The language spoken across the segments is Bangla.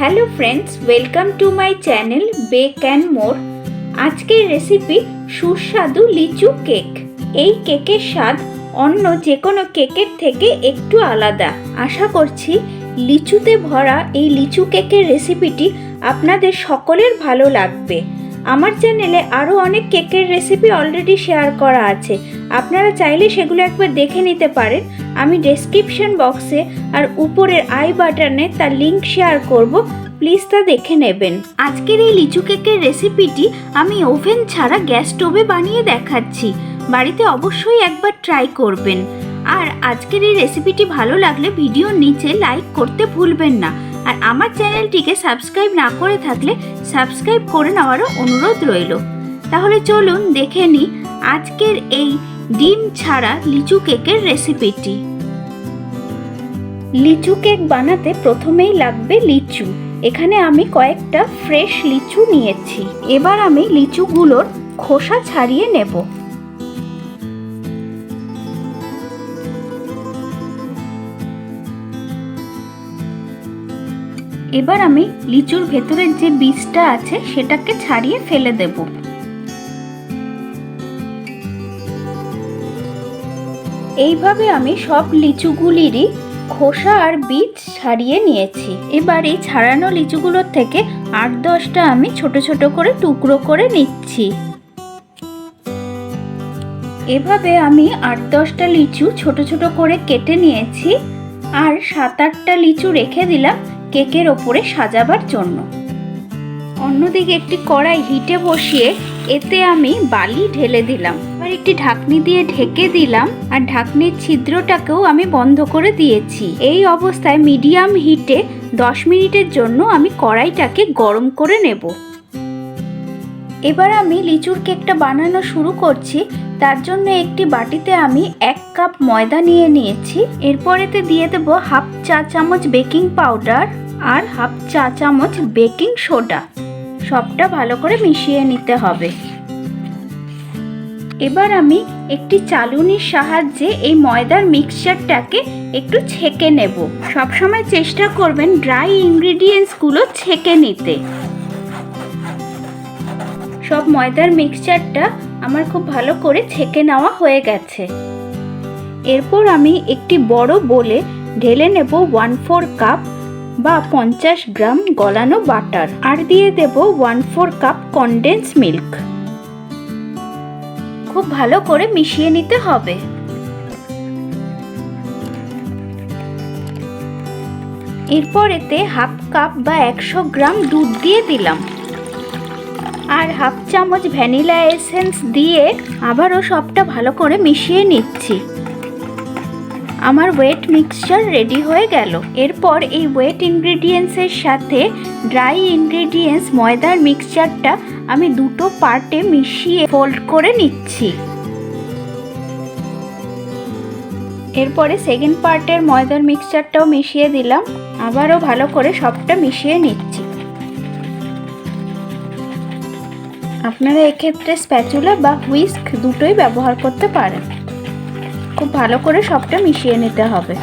Hello friends, welcome to my channel bake and more. আজকের রেসিপি সুস্বাদু লিচু কেক। এই কেকের স্বাদ অন্য যে কোনো কেকের থেকে একটু আলাদা। আশা করছি লিচুতে ভরা এই লিচু কেকের রেসিপিটি আপনাদের সকলের ভালো লাগবে। আমার চ্যানেলে আরও অনেক কেকের রেসিপি অলরেডি শেয়ার করা আছে, আপনারা চাইলে সেগুলো একবার দেখে নিতে পারেন। আমি ডেসক্রিপশন বক্সে আর উপরের আই বাটনে তার লিংক শেয়ার করব, প্লিজ তা দেখে নেবেন। আজকের এই লিচু কেকের রেসিপিটি আমি ওভেন ছাড়া গ্যাস স্টোভে বানিয়ে দেখাচ্ছি, বাড়িতে অবশ্যই একবার ট্রাই করবেন। আর আজকের এই রেসিপিটি ভালো লাগলে ভিডিওর নিচে লাইক করতে ভুলবেন না। আর আমার চ্যানেলটিকে সাবস্ক্রাইব না করে থাকলে সাবস্ক্রাইব করে নেওয়ারও অনুরোধ রইল। তাহলে চলুন দেখে নিই আজকের এই ডিম ছাড়া লিচু কেকের রেসিপিটি। লিচু কেক বানাতে প্রথমেই লাগবে লিচু। এখানে আমি কয়েকটা ফ্রেশ লিচু নিয়েছি। এবার আমি লিচুগুলোর খোসা ছাড়িয়ে নেব। এবার আমি লিচুর ভেতরের যে বীজটা আছে সেটাকে ছাড়িয়ে ফেলে দেব। এইভাবে আমি সব লিচুগুলিরই খোসা আর বীজ ছাড়িয়ে নিয়েছি। এবার এই ছাড়ানো লিচুগুলোর থেকে 8-10টা আমি ছোট ছোট করে টুকরো করে নিচ্ছি। এভাবে আমি 8-10টা লিচু ছোট ছোট করে কেটে নিয়েছি আর 7-8টা লিচু রেখে দিলাম কেকের ওপরে সাজাবার জন্য। অন্যদিকে একটি কড়াই হিটে বসিয়ে এতে আমি বালি ঢেলে দিলাম। এবার একটি ঢাকনি দিয়ে ঢেকে দিলাম আর ঢাকনির ছিদ্রটাকেও আমি বন্ধ করে দিয়েছি। এই অবস্থায় মিডিয়াম হিটে 10 মিনিটের জন্য আমি কড়াইটাকে গরম করে নেব। এবার আমি লিচুর কেকটা বানানো শুরু করছি। তার জন্য একটি বাটিতে আমি 1 কাপ ময়দা নিয়ে নিয়েছি। এরপর এতে দিয়ে দেব 1/2 চা চামচ বেকিং পাউডার আর 1/2 চা চামচ বেকিং সোডা। সবটা ভালো করে মিশিয়ে নিতে হবে। এবার আমি একটি চালুনির সাহায্যে এই ময়দার মিক্সচারটাকে একটু ছেঁকে নেব। সবসময় চেষ্টা করবেন ড্রাই ইনগ্রিডিয়েন্টসগুলো ছেঁকে নিতে। সব ময়দার মিক্সচারটা আমার খুব ভালো করে ছেঁকে নেওয়া হয়ে গেছে। এরপর আমি একটি বড় বোলে ঢেলে নেব 1/4 কাপ বা 50 গ্রাম গলানো বাটার আর দিয়ে দেব 1/4 কাপ কনডেন্স মিল্ক। খুব ভালো করে মিশিয়ে নিতে হবে। এরপর এতে 1/2 কাপ বা 100 গ্রাম দুধ দিয়ে দিলাম আর 1/2 চামচ ভ্যানিলা এসেন্স দিয়ে আবারও সবটা ভালো করে মিশিয়ে নিচ্ছি। আমার ওয়েট মিক্সচার রেডি হয়ে গেল। এরপর এই ওয়েট ইনগ্রিডিয়েন্টসের সাথে ড্রাই ইনগ্রিডিয়েন্টস ময়দার মিক্সচারটা আমি দুটো পার্টে মিশিয়ে ফোল্ড করে নিচ্ছি। এরপরে সেকেন্ড পার্টের ময়দার মিক্সচারটাও মিশিয়ে দিলাম। আবারও ভালো করে সবটা মিশিয়ে নিচ্ছি। আপনারা এক্ষেত্রে স্প্যাচুলা বা হুইস্ক দুটোই ব্যবহার করতে পারেন। খুব ভালো করে সবটা মিশিয়ে নিতে হবে।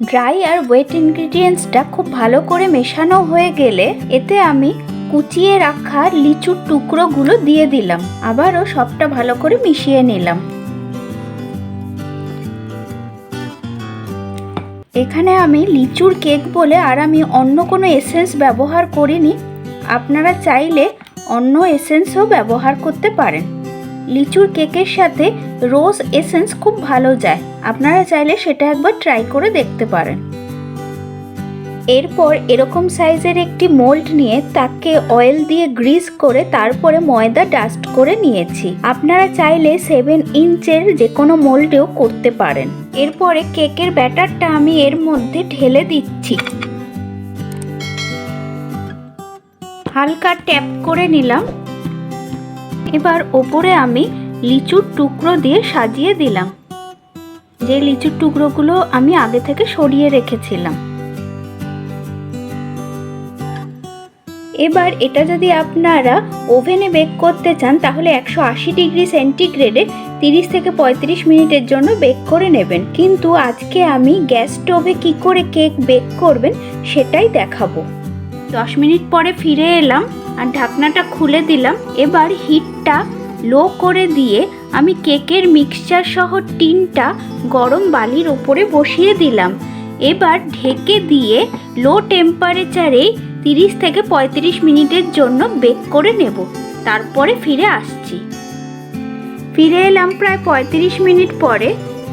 ড্রাই আর ওয়েট ইনগ্রিডিয়েন্টসটা খুব ভালো করে মেশানো হয়ে গেলে এতে আমি কুচিয়ে রাখা লিচুর টুকরোগুলো দিয়ে দিলাম। আবারও সবটা ভালো করে মিশিয়ে নিলাম। এখানে আমি লিচুর কেক বলে আর আমি অন্য কোনো এসেন্স ব্যবহার করিনি। আপনারা চাইলে অন্য এসেন্সও ব্যবহার করতে পারেন। লিচুর কেকের সাথে রোজ এসেন্স খুব ভালো যায়, আপনারা চাইলে সেটা একবার ট্রাই করে দেখতে পারেন। এরপর এরকম সাইজের একটি মোল্ড নিয়ে তাকে অয়েল দিয়ে গ্রিস করে তারপরে ময়দা ডাস্ট করে নিয়েছি। আপনারা চাইলে 7 ইঞ্চের যে কোনো মোল্ডেও করতে পারেন। এরপরে কেকের ব্যাটারটা আমি এর মধ্যে ঢেলে দিচ্ছি। হালকা ট্যাপ করে নিলাম। এবার ওপরে আমি লিচুর টুকরো দিয়ে সাজিয়ে দিলাম, যে লিচুর টুকরোগুলো আমি আগে থেকে সরিয়ে রেখেছিলাম। এবার এটা যদি আপনারা ওভেনে বেক করতে চান তাহলে 180 ডিগ্রি সেন্টিগ্রেডে 30 থেকে 35 মিনিটের জন্য বেক করে নেবেন। কিন্তু আজকে আমি গ্যাস স্টোভে কি করে কেক বেক করবেন সেটাই দেখাবো। 10 মিনিট পরে ফিরে এলাম আর ঢাকনাটা খুলে দিলাম। এবার হিটটা লো করে দিয়ে আমি কেকের মিক্সচার সহ টিনটা গরম বালির উপরে বসিয়ে দিলাম। এবার ঢেকে দিয়ে লো টেম্পারেচারে 30 থেকে 35 মিনিটের জন্য বেক করে নেব। তারপরে ফিরে আসছি। ফিরে এলাম প্রায় 35 মিনিট পরে।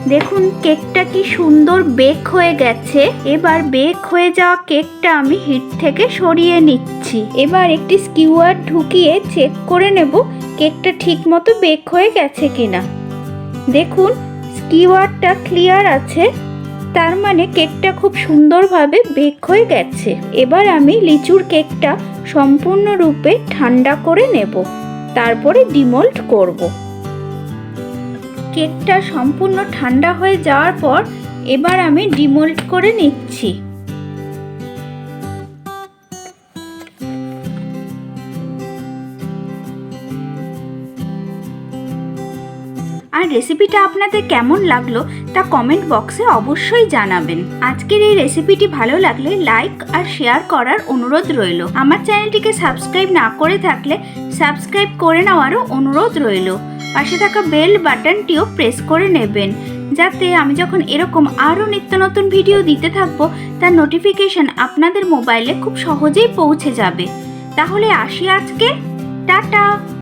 দেখুন কেকটা কি সুন্দর বেক হয়ে গেছে। এবার বেক হয়ে যাওয়া কেকটা আমি হিট থেকে সরিয়ে নিচ্ছি। এবার একটি স্কিউয়ার ঢুকিয়ে চেক করে নেব কেকটা ঠিক মতো বেক হয়ে গেছে কিনা। দেখুন স্কিউয়ারটা ক্লিয়ার আছে, তার মানে কেকটা খুব সুন্দরভাবে বেক হয়ে গেছে। এবার আমি লিচুর কেকটা সম্পূর্ণরূপে ঠান্ডা করে নেব, তারপরে ডিমোল্ড করব। কেকটা সম্পূর্ণ ঠান্ডা হয়ে যাওয়ার পর এবার আমি ডিমোল্ড করে নিচ্ছি। আর রেসিপিটা আপনাদের কেমন লাগলো তা কমেন্ট বক্সে অবশ্যই জানাবেন। আজকের এই রেসিপিটি ভালো লাগলে লাইক আর শেয়ার করার অনুরোধ রইল। আমার চ্যানেলটিকে সাবস্ক্রাইব না করে থাকলে সাবস্ক্রাইব করে নেওয়ারও অনুরোধ রইল। পাশে থাকা বেল বাটনটিও প্রেস করে নেবেন, যাতে আমি যখন এরকম আরও নিত্য নতুন ভিডিও দিতে থাকবো তার নোটিফিকেশন আপনাদের মোবাইলে খুব সহজেই পৌঁছে যাবে। তাহলে আসি আজকে, টাটা।